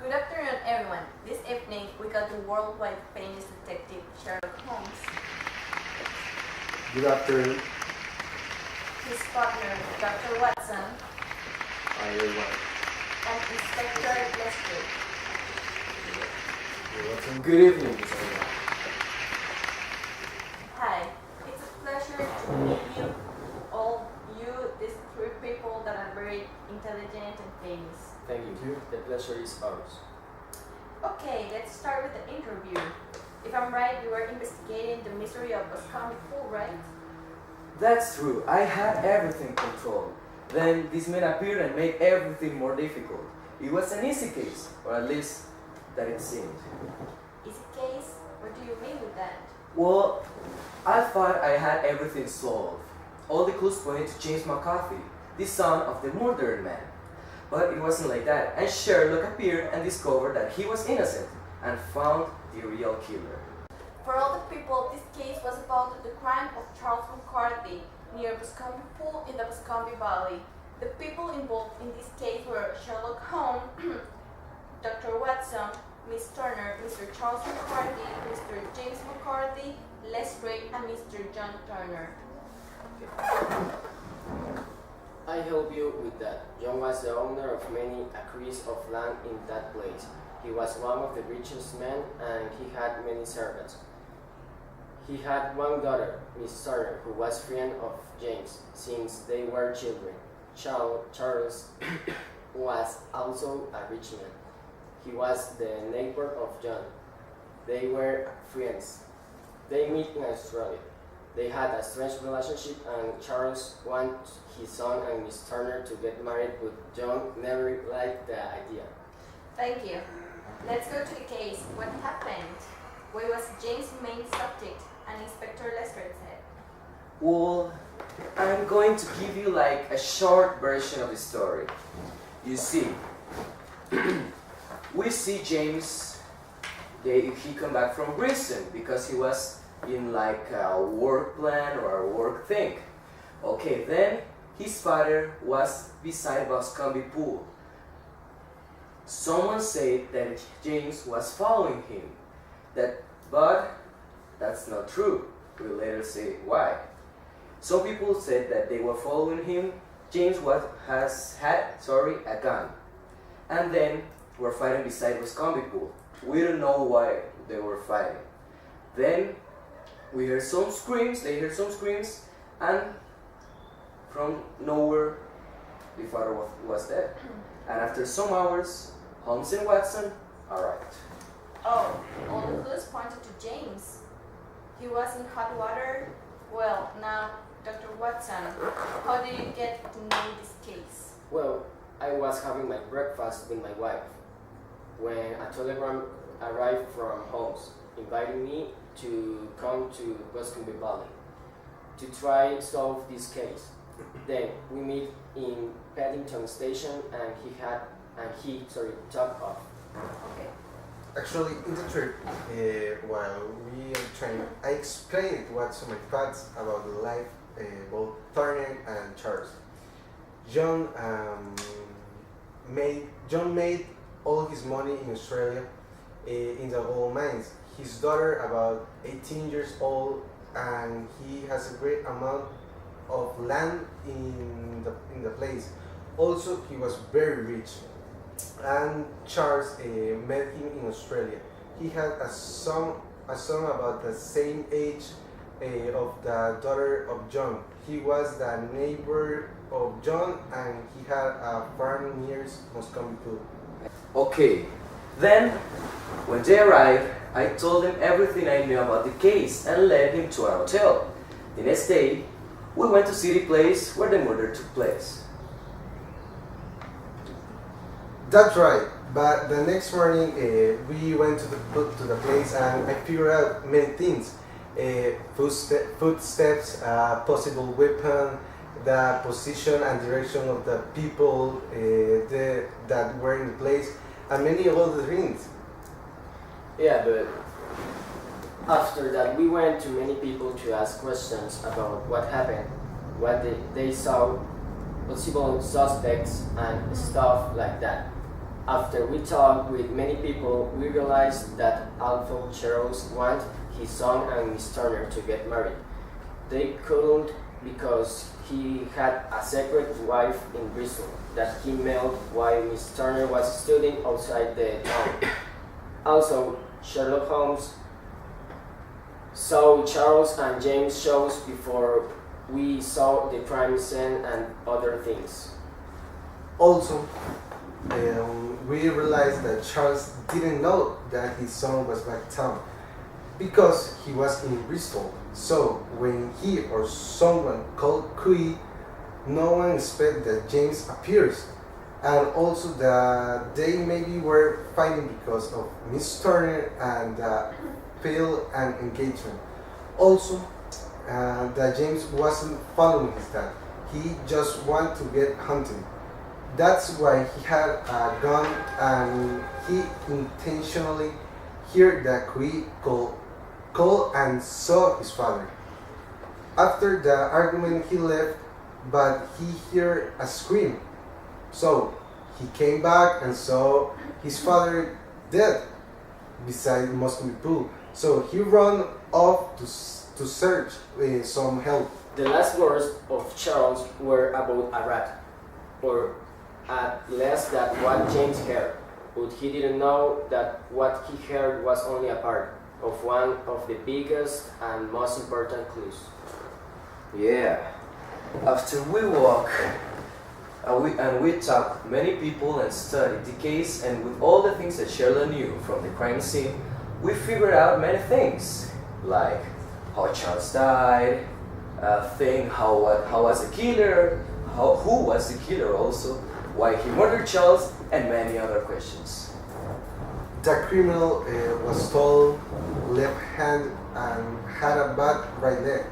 Good afternoon, everyone. This evening, we got the worldwide famous detective Sherlock Holmes, Good afternoon. his partner, Dr. Watson, Hi everyone. and Inspector Leslie. Good evening, Miss Ella. Hi, it's a pleasure to meet you, all you, these three people that are very intelligent and famous. Thank you. The pleasure is ours. Okay, let's start with the interview. If I'm right, you were investigating the mystery of Boscombe pool, right? That's true. I had everything controlled. Then this man appeared and made everything more difficult. It was an easy case, or at least that it seemed. Easy case? What do you mean with that? Well, I thought I had everything solved. All the clues pointed to James McCarthy, the son of the murdered man. But it wasn't like that, and Sherlock appeared and discovered that he was innocent and found the real killer. For all the people, this case was about the crime of Charles McCarthy near Boscombe Pool in the Boscombe Valley. The people involved in this case were Sherlock Holmes, Dr. Watson, Miss Turner, Mr. Charles McCarthy, Mr. James McCarthy, Leslie, and Mr. John Turner. I help you with that. John was the owner of many acres of land in that place. He was one of the richest men and he had many servants. He had one daughter, Miss Turner, who was friend of James since they were children. Charles was also a rich man. He was the neighbor of John. They were friends. They meet in Australia. They had a strange relationship and Charles wanted his son and Miss Turner to get married, but John never liked the idea. Thank you. Let's go to the case. What happened? Why was James' main subject? And Inspector Leslie said. Well, I'm going to give you like a short version of the story. You see, we see James, he come back from prison because he was in like a work plan or a work thing. Okay, then his father was beside Boscombe Pool. Someone said that James was following him, but that's not true. We'll later say why. Some people said that they were following him. James had a gun, and then were fighting beside Boscombe Pool. We don't know why they were fighting. Then we heard some screams. They heard some screams, and from nowhere, the father was dead. And after some hours, Holmes and Watson arrived. Oh, all the clues pointed to James. He was in hot water. Well, now, Dr. Watson, how did you get to know this case? Well, I was having my breakfast with my wife when a telegram arrived from Holmes inviting me to come to Boscombe Valley to try solve this case. Then we meet in Paddington Station and he took off. Okay. Actually, in the trip, while we are training, I explained what's my thoughts about the life both Turner and Charles. John made all his money in Australia in the gold mines. His daughter, about 18 years old, and he has a great amount of land in the place. Also, he was very rich. And Charles met him in Australia. He had a son about the same age of the daughter of John. He was the neighbor of John, and he had a farm near Boscombe Pool. Okay, then when they arrived, I told him everything I knew about the case and led him to our hotel. The next day, We went to city place where the murder took place. That's right. But the next morning, we went to the place and I figured out many things. Footsteps, possible weapon, the position and direction of the people that were in the place, and many other things. Yeah, but after that, we went to many people to ask questions about what happened, what they saw, possible suspects, and stuff like that. After we talked with many people, we realized that although Charles wanted his son and Miss Turner to get married, they couldn't because he had a secret wife in Bristol that he met while Miss Turner was studying outside the town. Also, Sherlock Holmes saw Charles and James shows before we saw the crime scene and other things. Also, we realized that Charles didn't know that his son was back town because he was in Bristol. So when he or someone called Cui, no one expected that James appears. And also that they maybe were fighting because of Miss Turner and failed an engagement. Also, that James wasn't following his dad. He just wanted to get hunting. That's why he had a gun and he intentionally heard that Kui call and saw his father. After the argument he left, but he heard a scream. So he came back and saw his father dead beside Boscombe pool. So he ran off to search some help. The last words of Charles were about a rat, or at least that what James heard, but he didn't know that what he heard was only a part of one of the biggest and most important clues. Yeah. After we walk and we talked many people and studied the case, and with all the things that Sherlock knew from the crime scene, we figured out many things, like how Charles died, how was the killer, who was the killer also, why he murdered Charles, and many other questions. The criminal was tall, left-handed, and had a bad right leg.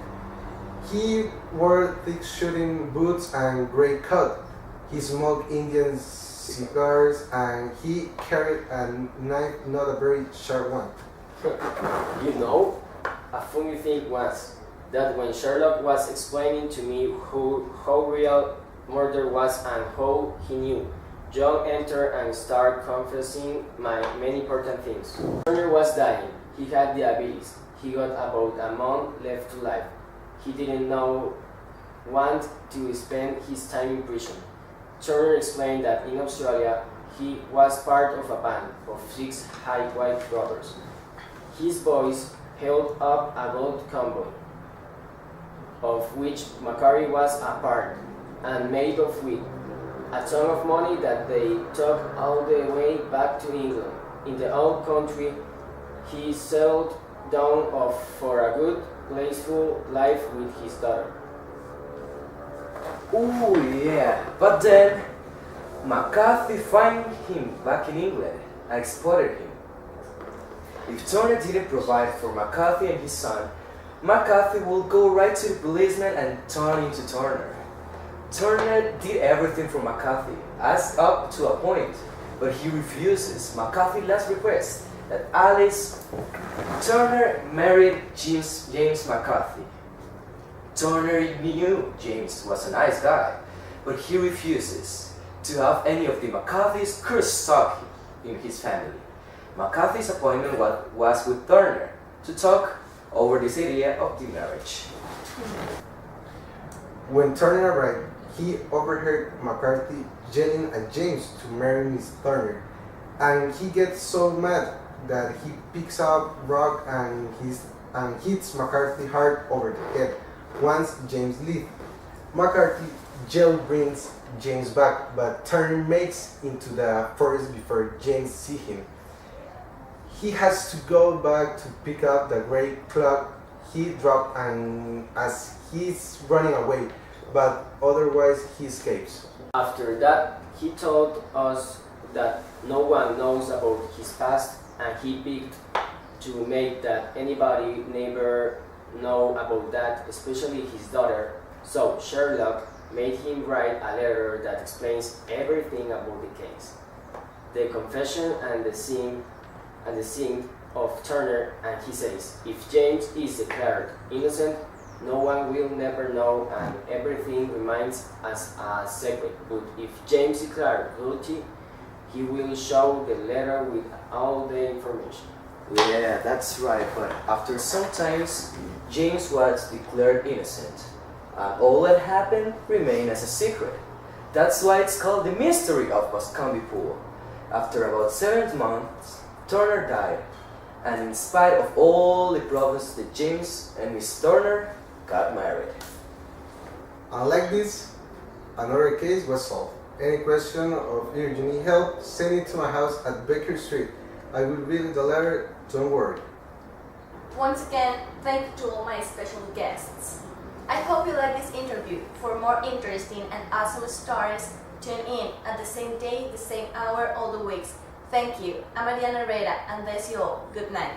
He wore thick shooting boots and gray coat. He smoked Indian cigars and he carried a knife, not a very sharp one. You know, a funny thing was that when Sherlock was explaining to me how real murder was and how he knew, John entered and started confessing many important things. Turner was dying. He had diabetes. He got about a month left to life. He didn't want to spend his time in prison. Turner explained that in Australia, he was part of a band of 6 high white robbers. His boys held up a gold convoy, of which Macquarie was a part, and made of wheat, a ton of money that they took all the way back to England. In the old country, he settled down for a good, blissful life with his daughter. Oh yeah, but then McCarthy found him back in England and exploited him. If Turner didn't provide for McCarthy and his son, McCarthy would go right to the policeman and turn into Turner. Turner did everything for McCarthy, as up to a point, but he refuses McCarthy's last request that Alice Turner married James McCarthy. Turner knew James was a nice guy, but he refuses to have any of the McCarthy's cursed stock in his family. McCarthy's appointment was with Turner to talk over this idea of the marriage. When Turner arrived, he overheard McCarthy yelling at James to marry Miss Turner, and he gets so mad that he picks up rock and hits McCarthy hard over the head once James leaves. McCarthy jailbrings James back, but Turner makes into the forest before James sees him. He has to go back to pick up the gray clock he dropped and as he's running away, but otherwise he escapes. After that, he told us that no one knows about his past, and he begged to make that anybody never know about that, especially his daughter. So Sherlock made him write a letter that explains everything about the case, the confession and the sin of Turner, and he says, if James is declared innocent, no one will never know and everything remains as a secret. But if James declared guilty, he will show the letter with all the information. Yeah, that's right, but after some times, James was declared innocent, and all that happened remained as a secret. That's why it's called the mystery of Boscombe Pool. After about 7 months, Turner died, and in spite of all the problems that James and Miss Turner got married. And like this, another case was solved. Any question or if you need help, send it to my house at Baker Street. I will read the letter, don't worry. Once again, thank you to all my special guests. I hope you like this interview. For more interesting and awesome stories, tune in at the same day, the same hour, all the weeks. Thank you. I'm Mariana Herrera, and bless you all. Good night.